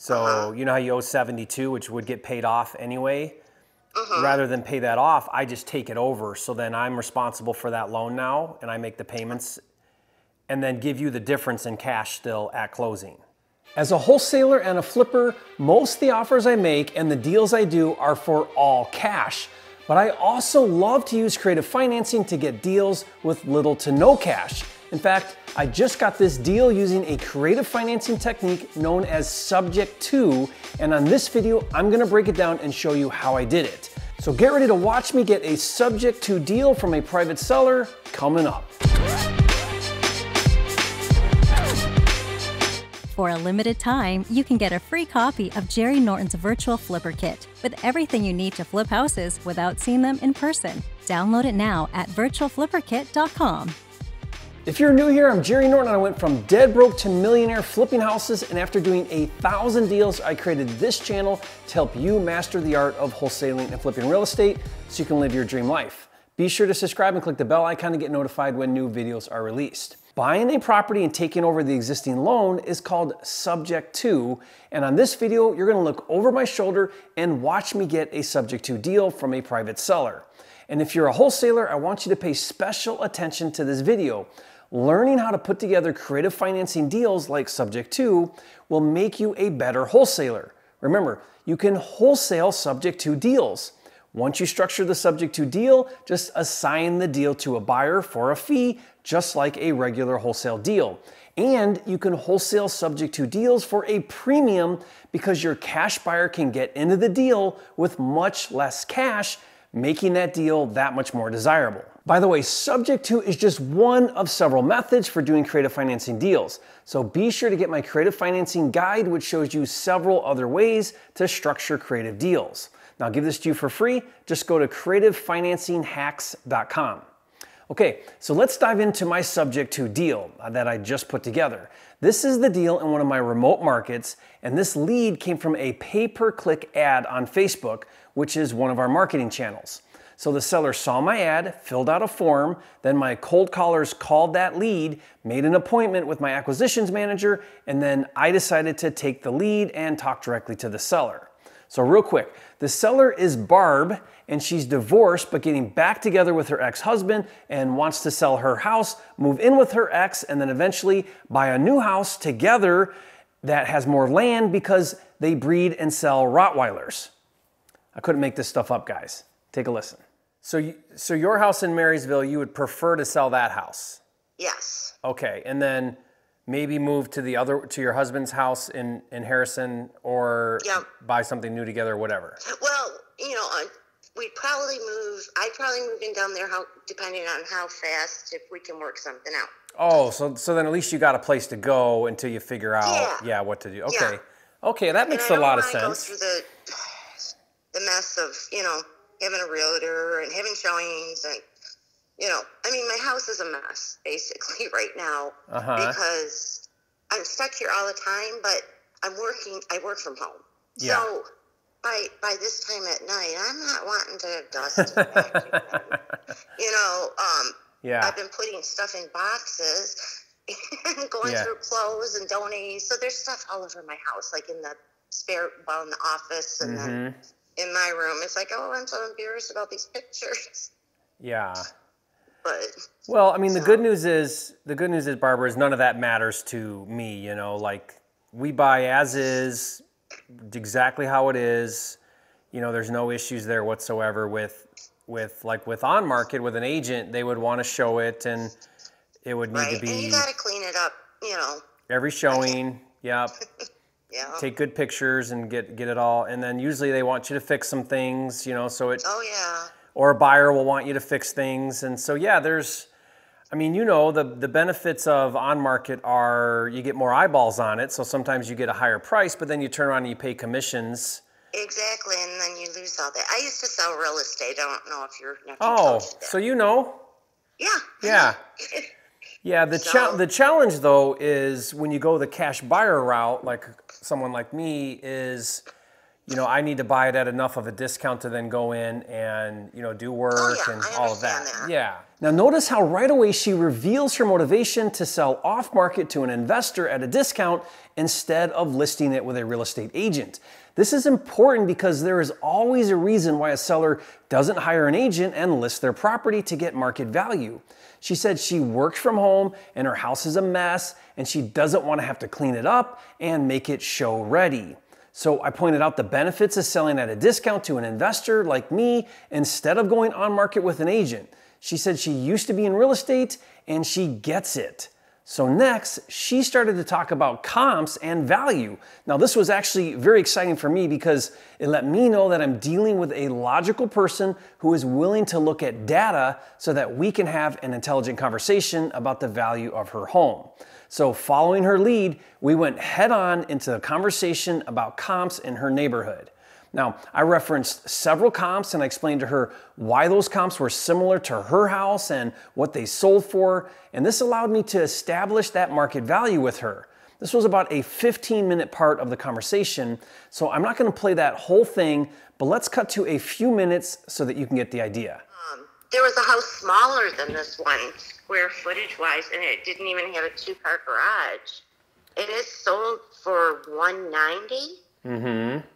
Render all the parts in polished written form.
So you know how you owe 72, which would get paid off anyway? Rather than pay that off, I just take it over. So then I'm responsible for that loan now, and I make the payments and then give you the difference in cash still at closing. As a wholesaler and a flipper, most of the offers I make and the deals I do are for all cash. But I also love to use creative financing to get deals with little to no cash. In fact, I just got this deal using a creative financing technique known as subject to, and on this video, I'm gonna break it down and show you how I did it. So get ready to watch me get a subject to deal from a private seller coming up. For a limited time, you can get a free copy of Jerry Norton's Virtual Flipper Kit with everything you need to flip houses without seeing them in person. Download it now at virtualflipperkit.com. If you're new here, I'm Jerry Norton and I went from dead broke to millionaire flipping houses, and after doing 1,000 deals, I created this channel to help you master the art of wholesaling and flipping real estate so you can live your dream life. Be sure to subscribe and click the bell icon to get notified when new videos are released. Buying a property and taking over the existing loan is called subject to, and on this video, you're gonna look over my shoulder and watch me get a subject to deal from a private seller. And if you're a wholesaler, I want you to pay special attention to this video. Learning how to put together creative financing deals like subject to will make you a better wholesaler. Remember, you can wholesale subject to deals. Once you structure the subject to deal, just assign the deal to a buyer for a fee, just like a regular wholesale deal. And you can wholesale subject to deals for a premium because your cash buyer can get into the deal with much less cash, making that deal that much more desirable. By the way, subject to is just one of several methods for doing creative financing deals. So be sure to get my creative financing guide, which shows you several other ways to structure creative deals. Now, I'll give this to you for free. Just go to creativefinancinghacks.com. Okay, so let's dive into my subject to deal that I just put together. This is the deal in one of my remote markets, and this lead came from a pay-per-click ad on Facebook, which is one of our marketing channels. So the seller saw my ad, filled out a form, then my cold callers called that lead, made an appointment with my acquisitions manager, and then I decided to take the lead and talk directly to the seller. So real quick, the seller is Barb, and she's divorced but getting back together with her ex-husband and wants to sell her house, move in with her ex, and then eventually buy a new house together that has more land because they breed and sell Rottweilers. I couldn't make this stuff up, guys. Take a listen. So your house in Marysville, you would prefer to sell that house? Yes. Okay, and then maybe move to your husband's house in Harrison, or buy something new together, or whatever. Well, I'd probably move in down there, depending on how fast, if we can work something out. Oh, so then at least you got a place to go until you figure out what to do. Okay. Yeah. Okay, that makes a lot of sense. Go through the mess of, having a realtor and having showings and my house is a mess basically right now because I'm stuck here all the time, but I work from home. Yeah. So by this time at night, I'm not wanting to dust and vacuum. I've been putting stuff in boxes and going through clothes and donating. So there's stuff all over my house, like in the in the office and then in my room. It's like, I'm so embarrassed about these pictures. Yeah. But the good news is, Barbara, is none of that matters to me. Like we buy as is, exactly how it is. There's no issues there whatsoever with on market with an agent. They would want to show it, and it would need to be. And you got to clean it up, every showing. Yep. Yeah. Take good pictures and get it all, and then usually they want you to fix some things. So it. Oh yeah. Or a buyer will want you to fix things. And so, there's, the benefits of on market are you get more eyeballs on it. So sometimes you get a higher price, but then you turn around and you pay commissions. Exactly. And then you lose all that. I used to sell real estate. I don't know if you're. So Yeah. Yeah. Yeah. The challenge, though, is when you go the cash buyer route, like someone like me, is I need to buy it at enough of a discount to then go in and, do work and all of that. Yeah. Now notice how right away she reveals her motivation to sell off market to an investor at a discount instead of listing it with a real estate agent. This is important because there is always a reason why a seller doesn't hire an agent and list their property to get market value. She said she works from home and her house is a mess and she doesn't want to have to clean it up and make it show ready. So I pointed out the benefits of selling at a discount to an investor like me instead of going on market with an agent. She said she used to be in real estate and she gets it. So next, she started to talk about comps and value. Now this was actually very exciting for me because it let me know that I'm dealing with a logical person who is willing to look at data so that we can have an intelligent conversation about the value of her home. So following her lead, we went head on into a conversation about comps in her neighborhood. Now, I referenced several comps and I explained to her why those comps were similar to her house and what they sold for, and this allowed me to establish that market value with her. This was about a 15-minute part of the conversation, so I'm not going to play that whole thing, but let's cut to a few minutes so that you can get the idea. There was a house smaller than this one, square footage-wise, and it didn't even have a two-car garage. And it sold for $190. Mm-hmm.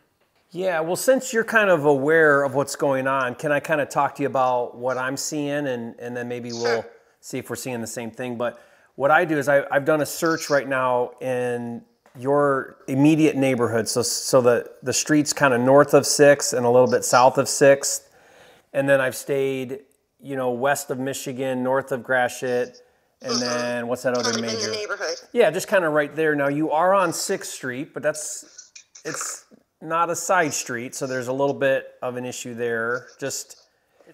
Yeah, well, since you're kind of aware of what's going on, can I kind of talk to you about what I'm seeing and then maybe we'll see if we're seeing the same thing. But what I do is I've done a search right now in your immediate neighborhood. So the street's kind of north of 6th and a little bit south of 6th. And then I've stayed, west of Michigan, north of Gratiot, and then what's that other major? In the neighborhood. Yeah, just kind of right there. Now you are on 6th Street, but it's not a side street, so there's a little bit of an issue there.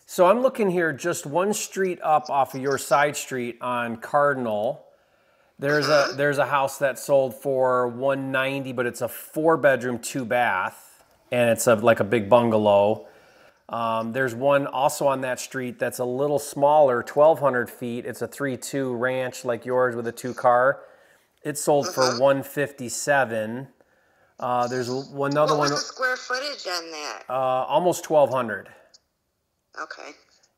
So I'm looking here just one street up off of your side street on Cardinal. There's a house that sold for $190, but it's a 4-bedroom, 2-bath, and it's like a big bungalow. There's one also on that street that's a little smaller, 1,200 feet. It's a 3-2 ranch like yours with a 2-car. It sold for $157. There's another one. What was the square footage on that? Almost 1,200. Okay.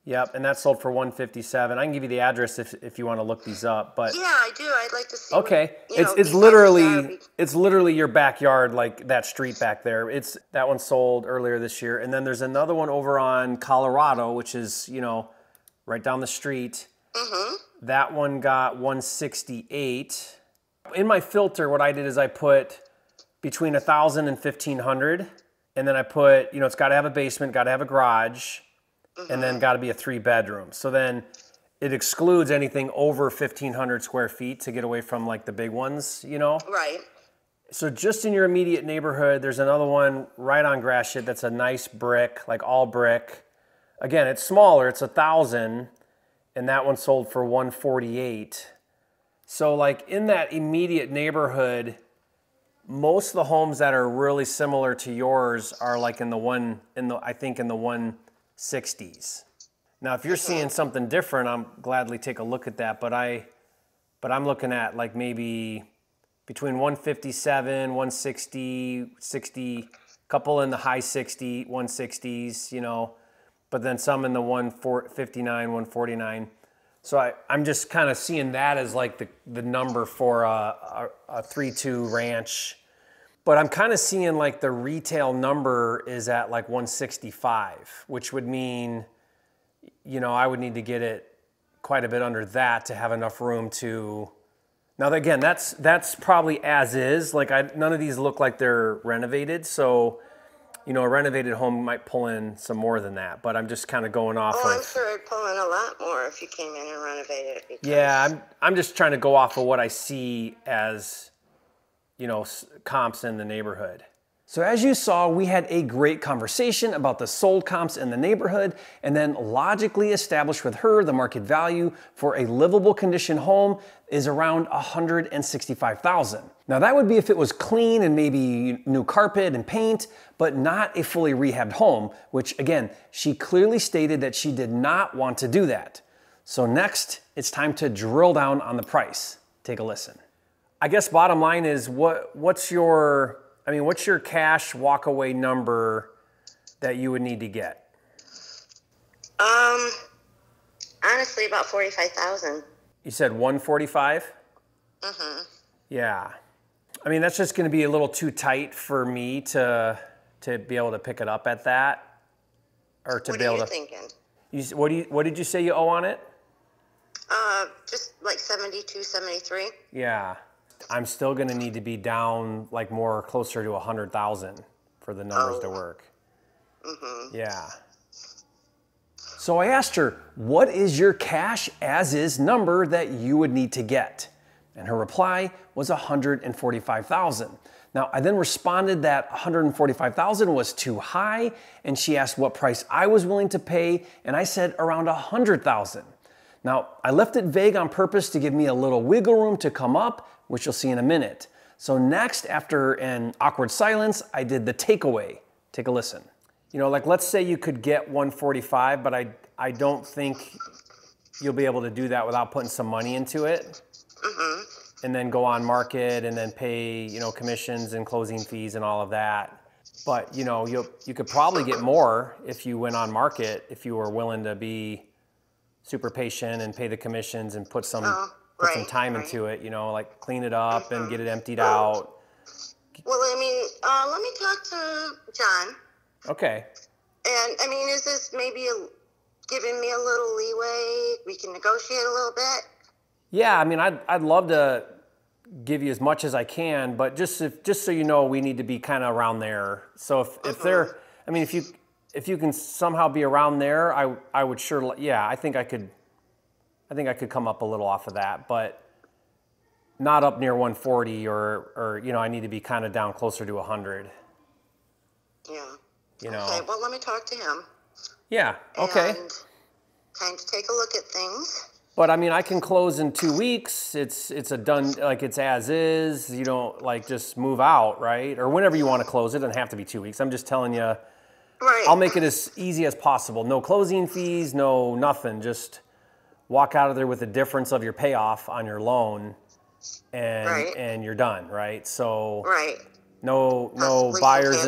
Yep, and that sold for $157. I can give you the address if you want to look these up. But yeah, I do. I'd like to see. Okay, What, it's literally your backyard, like that street back there. That one sold earlier this year, and then there's another one over on Colorado, which is right down the street. Mm-hmm. That one got $168. In my filter, what I did is I put between $1,000 and $1,500, and then I put it's got to have a basement, got to have a garage. And then got to be a 3-bedroom. So then it excludes anything over 1,500 square feet to get away from like the big ones, Right. So just in your immediate neighborhood, there's another one right on Gratiot that's a nice brick, like all brick. Again, it's smaller, it's 1,000, and that one sold for $148. So like in that immediate neighborhood, most of the homes that are really similar to yours are like in the 160s. Now, if you're seeing something different, I'm gladly take a look at that. But I'm looking at like maybe between 157, 160, 60, couple in the high 160s, but then some in the 159, 149. So I'm just kind of seeing that as like the number for a 3-2 ranch. But I'm kind of seeing like the retail number is at like 165, which would mean, I would need to get it quite a bit under that to have enough room to. Now again, that's probably as is. Like none of these look like they're renovated, so a renovated home might pull in some more than that. But I'm just kind of going off. I'm sure it'd pull in a lot more if you came in and renovated it. Yeah, I'm just trying to go off of what I see as comps in the neighborhood. So as you saw, we had a great conversation about the sold comps in the neighborhood and then logically established with her the market value for a livable condition home is around $165,000. Now that would be if it was clean and maybe new carpet and paint, but not a fully rehabbed home, which again, she clearly stated that she did not want to do that. So next, it's time to drill down on the price. Take a listen. I guess bottom line is what's your I mean, what's your cash walk-away number that you would need to get? Honestly, about 45,000. You said 145? Mm-hmm. Yeah. I mean, that's just going to be a little too tight for me to be able to pick it up at that, or to be able to. What are you thinking? What did you say you owe on it? Just like 72, 73. Yeah. I'm still going to need to be down like more closer to 100,000 for the numbers to work. Mm-hmm. Yeah. So I asked her, what is your cash as is number that you would need to get? And her reply was 145,000. Now I then responded that 145,000 was too high, and she asked what price I was willing to pay, and I said around 100,000. Now I left it vague on purpose to give me a little wiggle room to come up, which you'll see in a minute. So next, after an awkward silence, I did the takeaway. Take a listen. You know, like let's say you could get 145, but I don't think you'll be able to do that without putting some money into it. Mm-hmm. And then go on market and then pay, you know, commissions and closing fees and all of that. But, you know, you could probably get more if you went on market, if you were willing to be super patient and pay the commissions and put some time into it, you know, like clean it up and get it emptied out. Well, I mean, let me talk to John. Okay. And, I mean, is this maybe giving me a little leeway? We can negotiate a little bit? Yeah, I mean, I'd love to give you as much as I can, but just so you know, we need to be kind of around there. So if they're, I mean, if you can somehow be around there, I would sure, yeah, I think I could come up a little off of that, but not up near 140 or you know, I need to be kind of down closer to 100. Yeah. You know. Okay, well, let me talk to him. Yeah, okay. And kind of take a look at things. But I mean, I can close in 2 weeks. It's a done, like it's as is. You don't like just move out, right? Or whenever you want to close it. It doesn't have to be 2 weeks. I'm just telling you, right. I'll make it as easy as possible. No closing fees, no nothing. Just walk out of there with the difference of your payoff on your loan, and you're done, right? So no buyers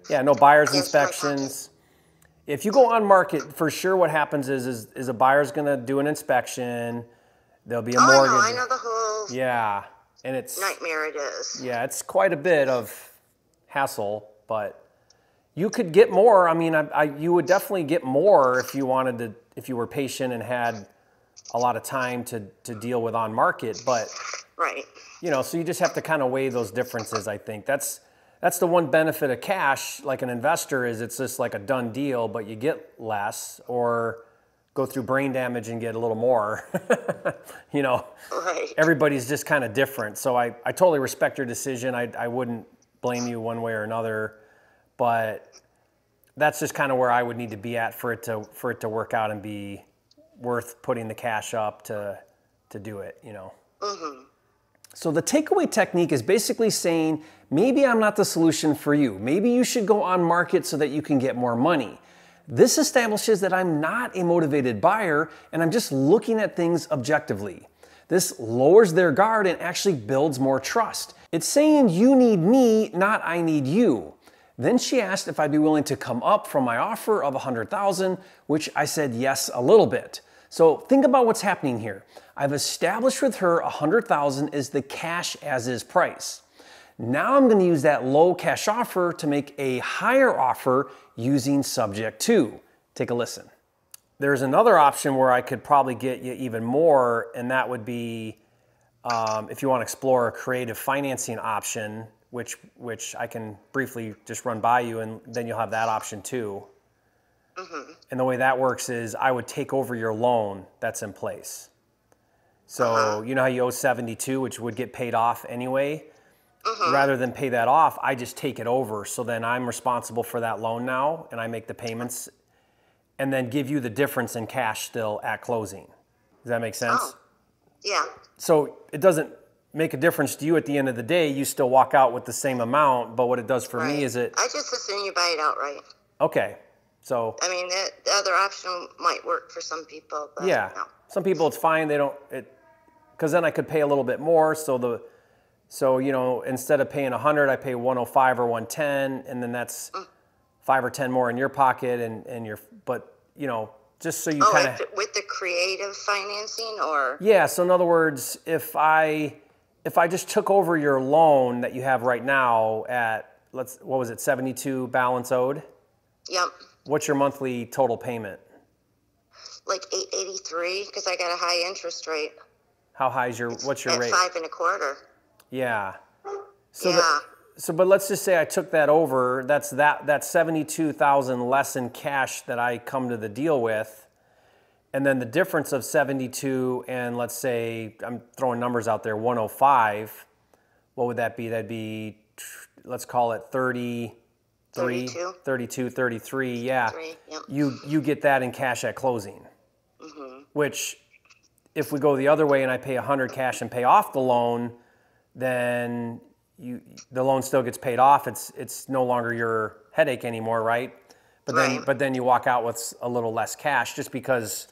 no buyers inspections. If you go on market, for sure what happens is a buyer's going to do an inspection. There'll be a mortgage. I know the whole and it's nightmare it is. Yeah, it's quite a bit of hassle, but you could get more. I mean, you would definitely get more if you wanted to, if you were patient and had a lot of time to deal with on market. But you know, so you just have to kind of weigh those differences. I think that's the one benefit of cash, like an investor, is it's just like a done deal, but you get less, or go through brain damage and get a little more. You know, everybody's just kind of different. So I totally respect your decision. I wouldn't blame you one way or another, but that's just kind of where I would need to be at for it to work out and be worth putting the cash up to do it, you know. Mm-hmm. So the takeaway technique is basically saying, maybe I'm not the solution for you. Maybe you should go on market so that you can get more money. This establishes that I'm not a motivated buyer and I'm just looking at things objectively. This lowers their guard and actually builds more trust. It's saying you need me, not I need you. Then she asked if I'd be willing to come up from my offer of 100,000, which I said yes a little bit. So think about what's happening here. I've established with her 100,000 is the cash as is price. Now I'm going to use that low cash offer to make a higher offer using subject to. Take a listen. There's another option where I could probably get you even more, and that would be if you want to explore a creative financing option, which I can briefly just run by you, and then you'll have that option too. Mm-hmm. And the way that works is I would take over your loan that's in place. So you know how you owe 72, which would get paid off anyway? Rather than pay that off, I just take it over. So then I'm responsible for that loan now, and I make the payments and then give you the difference in cash still at closing. Does that make sense? Oh, yeah. So it doesn't make a difference to you at the end of the day. You still walk out with the same amount, but what it does for me is I just assume you buy it outright. Okay. So I mean, the other option might work for some people, but no. Some people it's fine. They don't, because then I could pay a little bit more. So So, you know, instead of paying 100, I pay 105 or 110, and then that's 5 or 10 more in your pocket, and you're, but, you know, just so you kind of... with the creative financing, or... Yeah, so in other words, if I just took over your loan that you have right now at, what was it, 72 balance owed? Yep. What's your monthly total payment? Like $883, because I got a high interest rate. How high is what's your rate? 5.25. Yeah. So yeah. But let's just say I took that over. That's $72,000 less in cash that I come to the deal with, and then the difference of 72 and, let's say, I'm throwing numbers out there, 105. What would that be? That'd be, let's call it 32, 33. Yeah. Yep. You get that in cash at closing. Which, if we go the other way and I pay 100 cash and pay off the loan, then the loan still gets paid off. It's no longer your headache anymore, right? But then you walk out with a little less cash, just because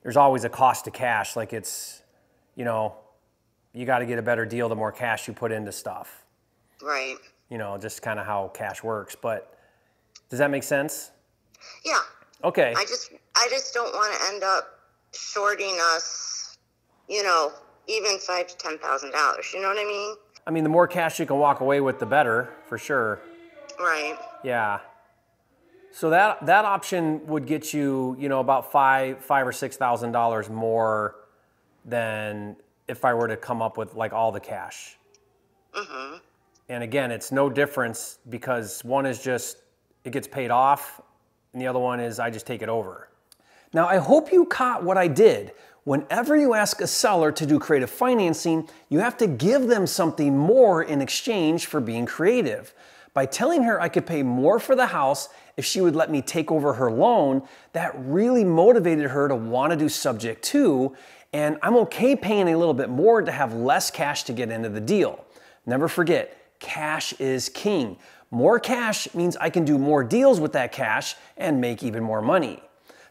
there's always a cost to cash. Like, it's, you know, you got to get a better deal the more cash you put into stuff. Right. You know, just kind of how cash works. But does that make sense? Yeah. Okay. I just don't want to end up shorting us, you know, even $5,000 to $10,000. You know what I mean? I mean, the more cash you can walk away with, the better, for sure. Right. Yeah. So that option would get you, you know, about $5,000 or $6,000 more than if I were to come up with like all the cash. And again, it's no difference, because one is just, it gets paid off, and the other one is I just take it over. Now, I hope you caught what I did. Whenever you ask a seller to do creative financing, you have to give them something more in exchange for being creative. By telling her I could pay more for the house if she would let me take over her loan, that really motivated her to want to do subject to, and I'm okay paying a little bit more to have less cash to get into the deal. Never forget, cash is king. More cash means I can do more deals with that cash and make even more money.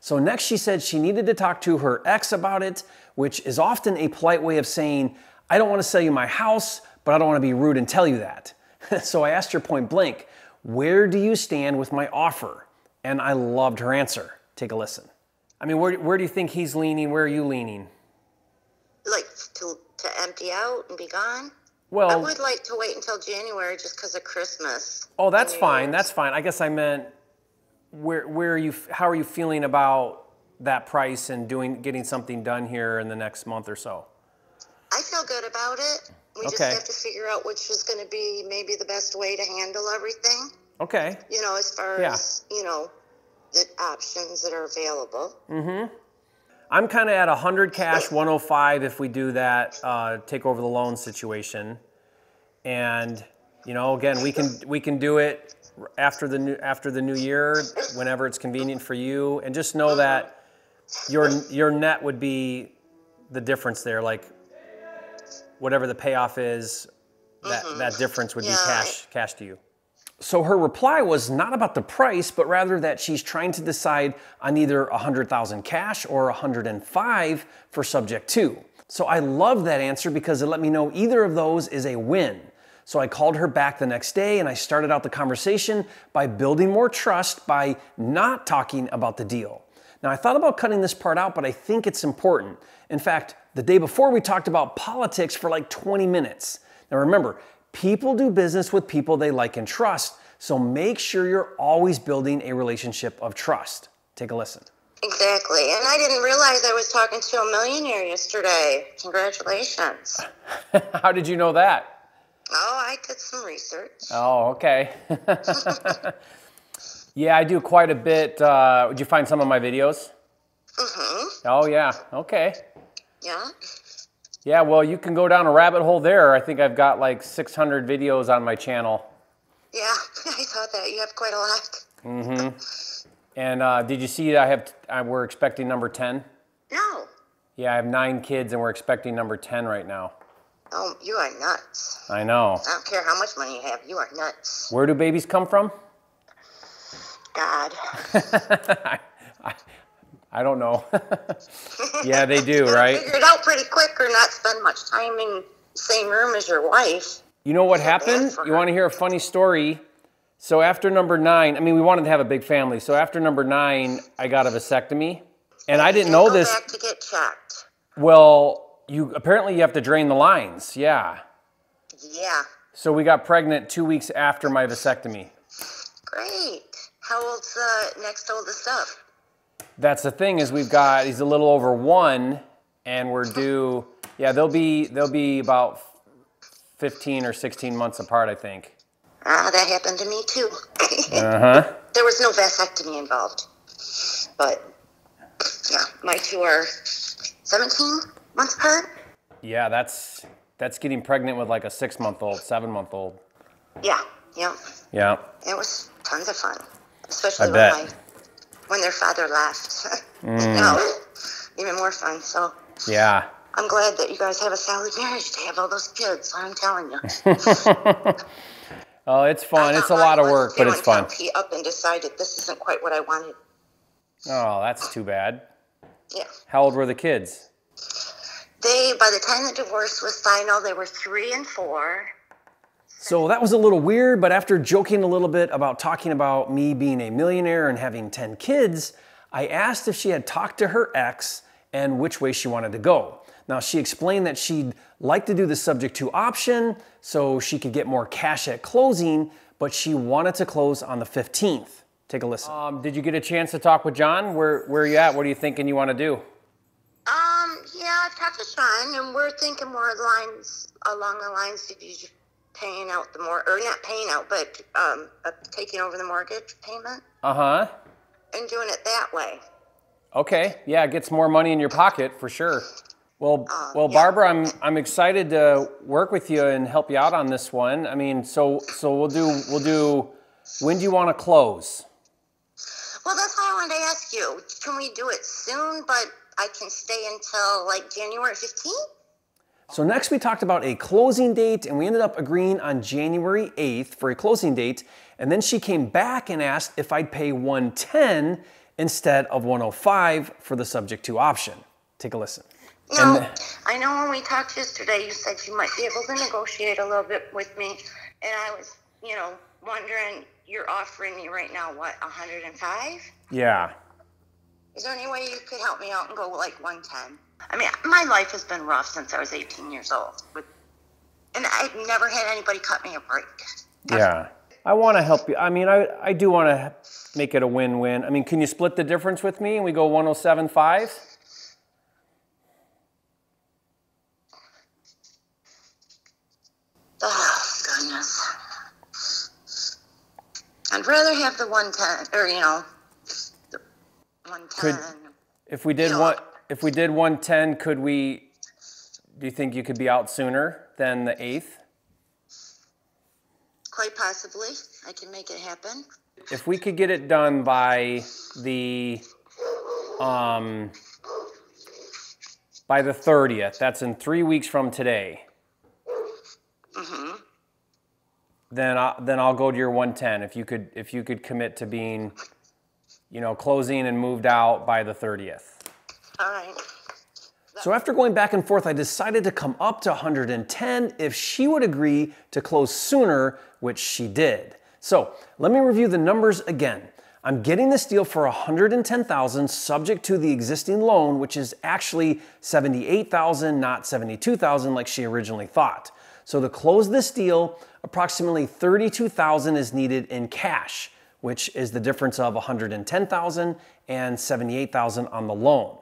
So next, she said she needed to talk to her ex about it, which is often a polite way of saying, I don't want to sell you my house, but I don't want to be rude and tell you that. So I asked her point blank, where do you stand with my offer? And I loved her answer. Take a listen. I mean, where do you think he's leaning? Where are you leaning? Like to empty out and be gone? Well, I would like to wait until January just because of Christmas. Oh, that's fine. That's fine. I guess I meant, where are you? How are you feeling about that price and getting something done here in the next month or so? I feel good about it. We just have to figure out which is going to be maybe the best way to handle everything. Okay. You know, as far as, you know, the options that are available. I'm kind of at 100 cash, 105 if we do that, take over the loan situation. And, you know, again, we can do it after the new year, whenever it's convenient for you. And just know that your net would be the difference there. Like, whatever the payoff is, that difference would be cash to you. So her reply was not about the price, but rather that she's trying to decide on either 100,000 cash or 105 for subject to. So I love that answer because it let me know either of those is a win. So I called her back the next day and I started out the conversation by building more trust by not talking about the deal. Now I thought about cutting this part out, but I think it's important. In fact, the day before we talked about politics for like 20 minutes. Now remember, people do business with people they like and trust, so make sure you're always building a relationship of trust. Take a listen. Exactly, and I didn't realize I was talking to a millionaire yesterday. Congratulations. How did you know that? Oh, I did some research. Oh, okay. Yeah, I do quite a bit. Did you find some of my videos? Oh, yeah, okay. Yeah? Yeah, well, you can go down a rabbit hole there. I think I've got like 600 videos on my channel. Yeah, I thought that. You have quite a lot. And did you see we're expecting number 10? No. Yeah, I have 9 kids and we're expecting number 10 right now. Oh, you are nuts. I know. I don't care how much money you have. You are nuts. Where do babies come from? God. I don't know. Yeah, they do, right? Figure it out pretty quick or not spend much time in same room as your wife. You know what happened? You want to hear a funny story? So after number 9, I mean, we wanted to have a big family. So after number 9, I got a vasectomy. And I didn't know this. Back to get checked. Well, apparently you have to drain the lines. Yeah. Yeah. So we got pregnant 2 weeks after my vasectomy. Great. How old's the next oldest up? That's the thing is he's a little over 1 and we're due, yeah, they'll be about 15 or 16 months apart, I think. That happened to me too. Uh-huh. There was no vasectomy involved. But yeah, my 2 are 17 months apart. Yeah, that's getting pregnant with like a 6-month-old, 7-month-old. Yeah, yeah. Yeah. It was tons of fun. Especially when their father left. Even more fun. So yeah. I'm glad that you guys have a solid marriage to have all those kids. I'm telling you. Oh, it's fun. It's a lot of work, but it's fun. He up and decided this isn't quite what I wanted. Oh, that's too bad. Yeah. How old were the kids? By the time the divorce was final, they were 3 and 4. So that was a little weird, but after joking a little bit about talking about me being a millionaire and having 10 kids, I asked if she had talked to her ex and which way she wanted to go. Now, she explained that she'd like to do the subject to option so she could get more cash at closing, but she wanted to close on the 15th. Take a listen. Did you get a chance to talk with John? Where are you at? What are you thinking you want to do? Yeah, I've talked to John, and we're thinking more along the lines of you paying out the more, or not paying out, but taking over the mortgage payment. Uh-huh. And doing it that way. Okay, yeah, it gets more money in your pocket for sure. Well, yeah. Barbara, I'm excited to work with you and help you out on this one. I mean, so we'll do. When do you want to close? Well, that's why I wanted to ask you. Can we do it soon, but I can stay until like January 15th? So next we talked about a closing date, and we ended up agreeing on January 8th for a closing date. And then she came back and asked if I'd pay $110 instead of $105 for the subject to option. Take a listen. No, I know when we talked yesterday, you said you might be able to negotiate a little bit with me. And I was, wondering, you're offering me right now, what, $105? Yeah. Is there any way you could help me out and go like $110? I mean, my life has been rough since I was 18 years old. And I've never had anybody cut me a break. Yeah. I want to help you. I mean, I do want to make it a win-win. I mean, can you split the difference with me and we go 107.5? Oh, goodness. I'd rather have the 110, or, the 110. If we did 110, do you think you could be out sooner than the 8th? Quite possibly. I can make it happen. If we could get it done by the 30th, that's in 3 weeks from today. Mm-hmm. Then I'll go to your 110 if you could commit to being, closing and moved out by the 30th. All right. So after going back and forth, I decided to come up to 110 if she would agree to close sooner, which she did. So let me review the numbers again. I'm getting this deal for $110,000 subject to the existing loan, which is actually $78,000, not $72,000 like she originally thought. So to close this deal, approximately $32,000 is needed in cash, which is the difference of $110,000 and $78,000 on the loan.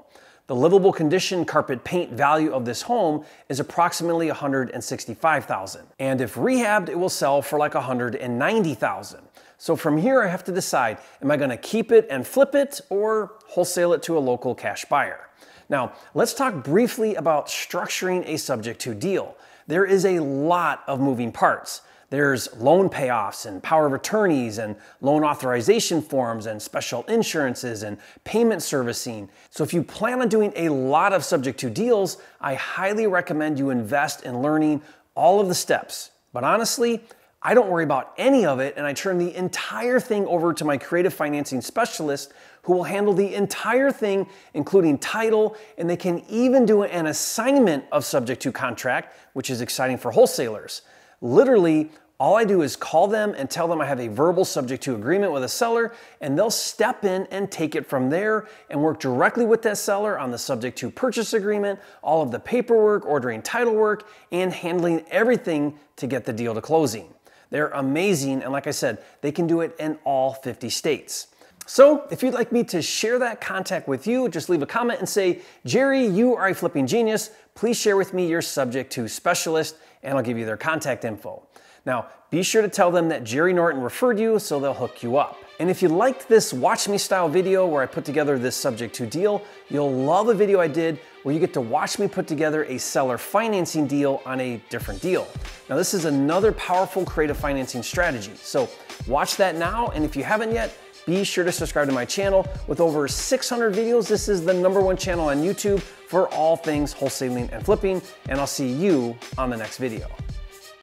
The livable condition carpet paint value of this home is approximately $165,000. And if rehabbed, it will sell for like $190,000. So from here, I have to decide, am I gonna keep it and flip it or wholesale it to a local cash buyer? Now, let's talk briefly about structuring a subject to deal. There is a lot of moving parts. There's loan payoffs and power of attorneys and loan authorization forms and special insurances and payment servicing. So if you plan on doing a lot of subject to deals, I highly recommend you invest in learning all of the steps. But honestly, I don't worry about any of it, and I turn the entire thing over to my creative financing specialist who will handle the entire thing, including title, and they can even do an assignment of subject to contract, which is exciting for wholesalers. Literally, all I do is call them and tell them I have a verbal subject to agreement with a seller, and they'll step in and take it from there and work directly with that seller on the subject to purchase agreement, all of the paperwork, ordering title work, and handling everything to get the deal to closing. They're amazing, and like I said, they can do it in all 50 states. So if you'd like me to share that contact with you, just leave a comment and say, Jerry, you are a flipping genius. Please share with me your subject to specialist, and I'll give you their contact info. Now, be sure to tell them that Jerry Norton referred you so they'll hook you up. And if you liked this Watch Me style video where I put together this subject to deal, you'll love a video I did where you get to watch me put together a seller financing deal on a different deal. Now, this is another powerful creative financing strategy. So watch that now, and if you haven't yet, be sure to subscribe to my channel. With over 600 videos, this is the #1 channel on YouTube for all things wholesaling and flipping, and I'll see you on the next video.